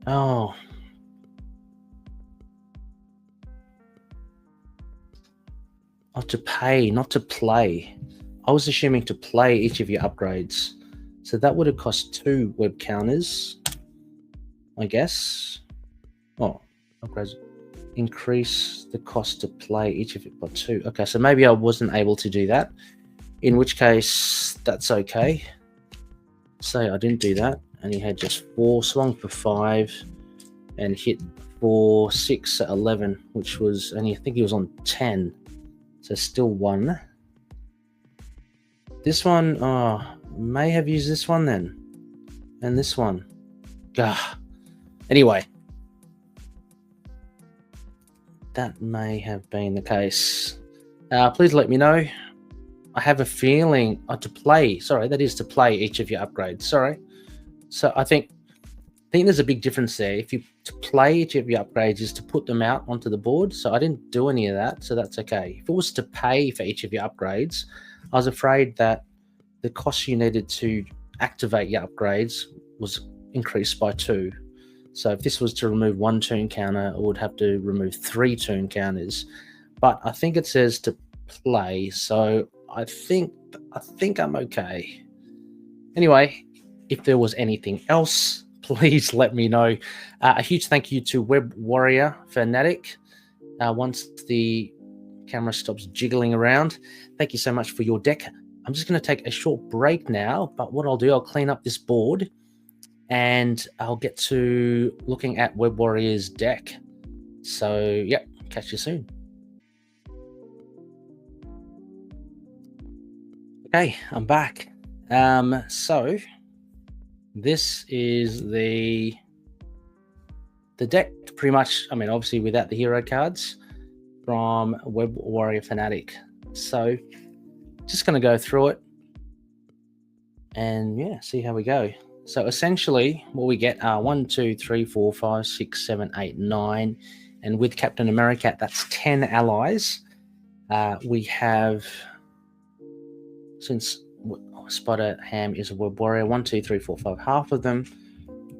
Oh. Oh, to pay, not to play. I was assuming to play each of your upgrades. So that would have cost 2 web counters, I guess. Oh, upgrades. Increase the cost to play each of it by 2. Okay, so maybe I wasn't able to do that. In which case, that's okay. Say I didn't do that, and he had just 4, swung for 5, and hit for 6 at 11, which was, and I think he was on 10, so still 1. This one, may have used this one then, and this one. Gah. Anyway, that may have been the case. Please let me know. I have a feeling to play. Sorry, that is to play each of your upgrades. Sorry. So I think there's a big difference there. To play each of your upgrades is to put them out onto the board. So I didn't do any of that. So that's okay. If it was to pay for each of your upgrades, I was afraid that the cost you needed to activate your upgrades was increased by 2. So if this was to remove 1 toon counter, I would have to remove 3 toon counters. But I think it says to play, so I think I'm okay. Anyway, if there was anything else, please let me know. A huge thank you to Web Warrior Fanatic. Once the camera stops jiggling around, thank you so much for your deck. I'm just going to take a short break now, but what I'll do, I'll clean up this board and I'll get to looking at Web Warrior's deck. So, yep, catch you soon. Okay, I'm back. So this is the deck, pretty much. I mean, obviously without the hero cards, from Web Warrior Fanatic. So just going to go through it and yeah, see how we go. So essentially what we get are 1, 2, 3, 4, 5, 6, 7, 8, 9. And with Captain America, that's 10 allies. We have, since Spider-Ham is a Web Warrior, 1, 2, 3, 4, 5, half of them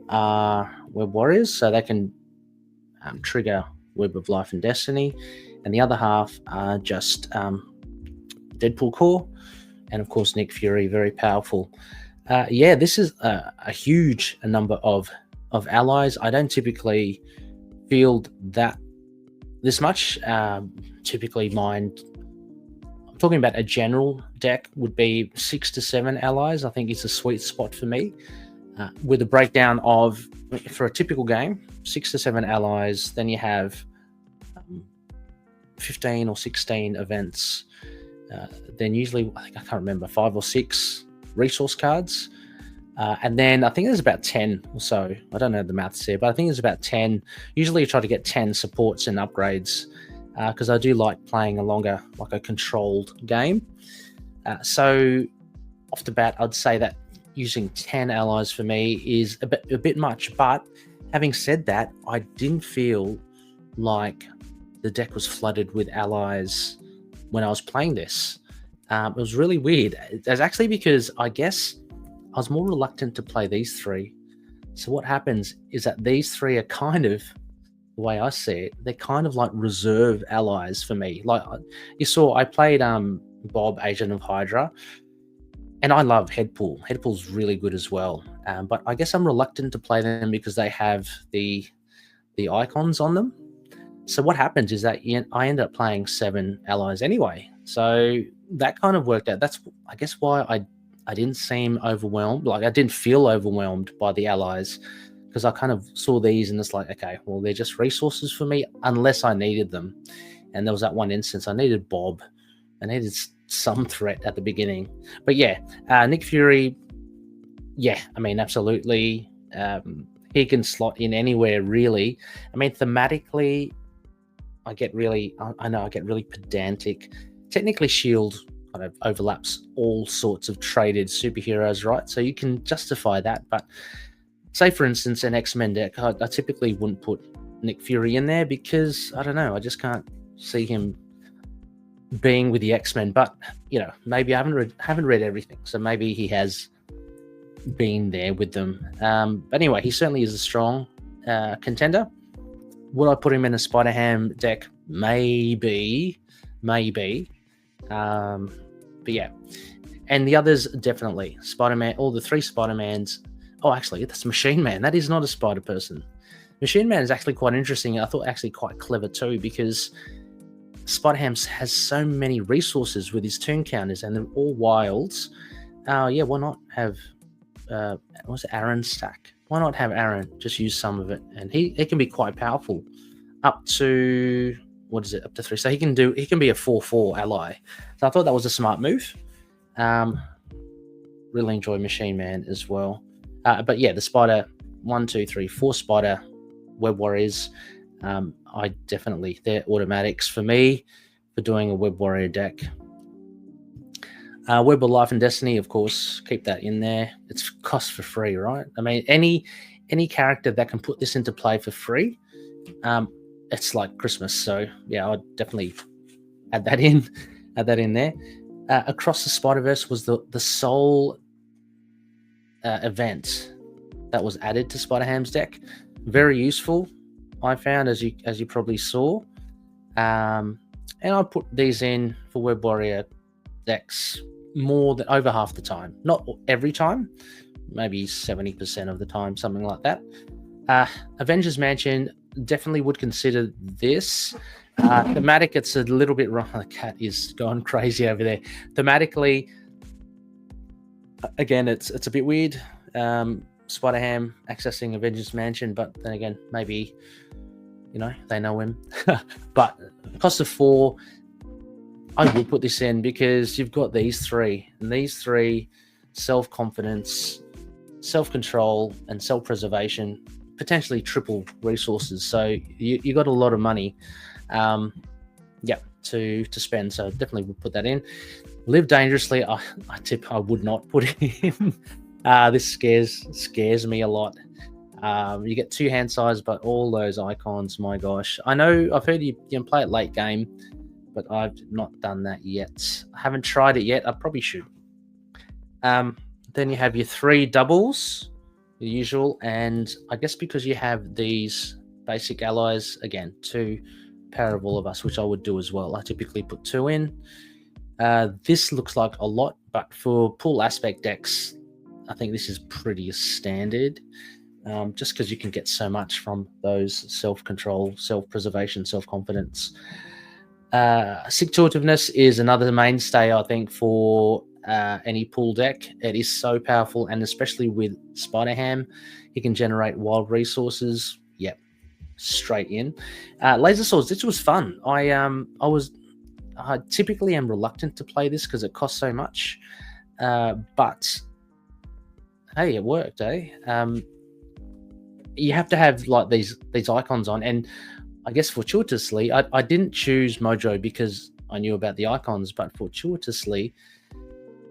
are Web Warriors, so they can trigger Web of Life and Destiny, and the other half are just Deadpool core, and of course Nick Fury, very powerful. Yeah, this is a huge number of allies. I don't typically field this much. Typically I'm talking about a general deck would be 6 to 7 allies. I think it's a sweet spot for me. With a breakdown of, for a typical game, 6 to 7 allies, then you have 15 or 16 events. then usually, I can't remember, 5 or 6 resource cards. And then I think there's about 10 or so. I don't know the maths here, but I think there's about 10. Usually I try to get 10 supports and upgrades because I do like playing a longer, like a controlled game. So off the bat, I'd say that using 10 allies for me is a bit much. But having said that, I didn't feel like the deck was flooded with allies when I was playing this. It was really weird. It's actually because I guess I was more reluctant to play these 3. So what happens is that these 3 are kind of, the way I see it, they're kind of like reserve allies for me. Like you saw, I played Bob, Agent of Hydra, and I love Headpool. Headpool's really good as well. But I guess I'm reluctant to play them because they have the icons on them. So what happens is that I end up playing 7 allies anyway. So that kind of worked out. That's, I guess, why I didn't seem overwhelmed. Like I didn't feel overwhelmed by the allies because I kind of saw these and it's like, okay, well, they're just resources for me unless I needed them. And there was that one instance I needed Bob. I needed some threat at the beginning. But yeah, Nick Fury, yeah, I mean, absolutely. He can slot in anywhere, really. I mean, thematically, I get really pedantic. Technically, S.H.I.E.L.D. kind of overlaps all sorts of traded superheroes, right? So you can justify that. But say, for instance, an X-Men deck, I typically wouldn't put Nick Fury in there because, I don't know, I just can't see him being with the X-Men. But, you know, maybe I haven't read everything. So maybe he has been there with them. But anyway, he certainly is a strong contender. Would I put him in a Spider-Ham deck? Maybe. But yeah, and the others definitely. Spider-Man, all the 3 Spider-Mans. Oh, actually, that's Machine Man. That is not a spider person. Machine Man is actually quite interesting. I thought actually quite clever too because Spider-Ham has so many resources with his turn counters and they're all wilds. Yeah, why not have what's it, Aaron's stack? Why not have Aaron just use some of it? And he can be quite powerful, up to up to 3. So he can be a 4/4 ally. So I thought that was a smart move. Really enjoy Machine Man as well. But yeah, the Spider 1, 2, 3, 4 Spider Web Warriors. They're automatics for me for doing a Web Warrior deck. Web of Life and Destiny, of course, keep that in there. It's cost for free, right? I mean, any character that can put this into play for free, it's like Christmas. So yeah, I'd definitely add that in there. Across the Spider-Verse was the sole event that was added to Spider-Ham's deck. Very useful, I found, as you probably saw. And I put these in for Web Warrior decks more than over half the time. Not every time, maybe 70% of the time, something like that. Avengers Mansion, definitely would consider this. Thematic, it's a little bit wrong. The cat is going crazy over there. Thematically, again, it's a bit weird. Spider-Ham accessing Avengers Mansion, but then again, maybe, you know, they know him. But cost of 4, I would put this in because you've got these 3, and these 3, self-confidence, self-control, and self-preservation, potentially triple resources. So you got a lot of money, to spend. So definitely would put that in. Live Dangerously, I would not put it in. This scares me a lot. You get 2 hand size, but all those icons, my gosh. I know I've heard you can play it late game, but I've not done that yet. I haven't tried it yet. I probably should. Then you have your 3 doubles, the usual, and I guess because you have these basic allies, again, 2 Power of All of Us, which I would do as well. I typically put 2 in. This looks like a lot, but for pull aspect decks, I think this is pretty standard, just because you can get so much from those self-control, self-preservation, self-confidence. Stick-to-itiveness is another mainstay, I think, for any pool deck. It is so powerful, and especially with Spider-Ham, he can generate wild resources. Yep, straight in. Laser Swords, this was fun. I I typically am reluctant to play this because it costs so much. But hey, it worked, eh? You have to have like these icons on, and I guess fortuitously, I didn't choose Mojo because I knew about the icons, but fortuitously,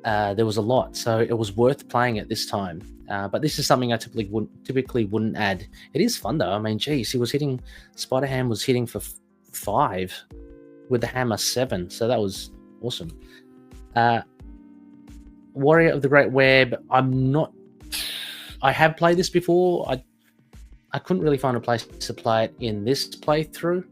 there was a lot, so it was worth playing at this time. But this is something I typically wouldn't add. It is fun though. I mean, geez, he was hitting. Spider-Ham was hitting for 5 with the hammer 7, so that was awesome. Warrior of the Great Web. I have played this before. I couldn't really find a place to play it in this playthrough.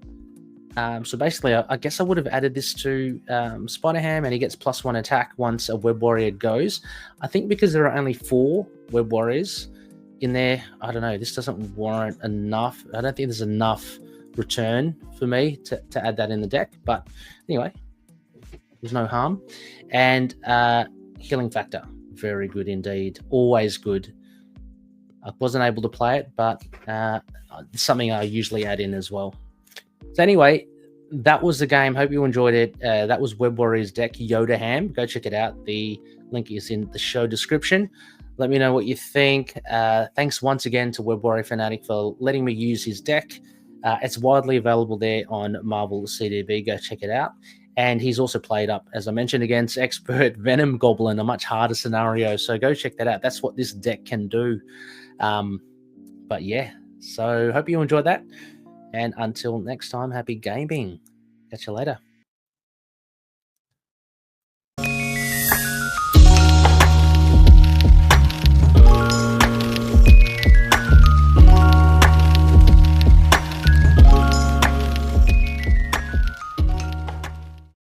So basically, I guess I would have added this to Spider-Ham, and he gets +1 attack once a Web Warrior goes. I think because there are only 4 Web Warriors in there, I don't know, this doesn't warrant enough. I don't think there's enough return for me to add that in the deck. But anyway, there's no harm. And healing factor, very good indeed. Always good. I wasn't able to play it, but it's something I usually add in as well. So anyway, that was the game. Hope you enjoyed it. That was Web Warriors deck Yoda Ham. Go check it out. The link is in the show description. Let me know what you think. Thanks once again to Web Warrior Fanatic for letting me use his deck. It's widely available there on Marvel CDB. Go check it out. And he's also played up, as I mentioned, against Expert Venom Goblin, a much harder scenario. So go check that out. That's what this deck can do. But yeah, so hope you enjoyed that. And until next time, happy gaming. Catch you later.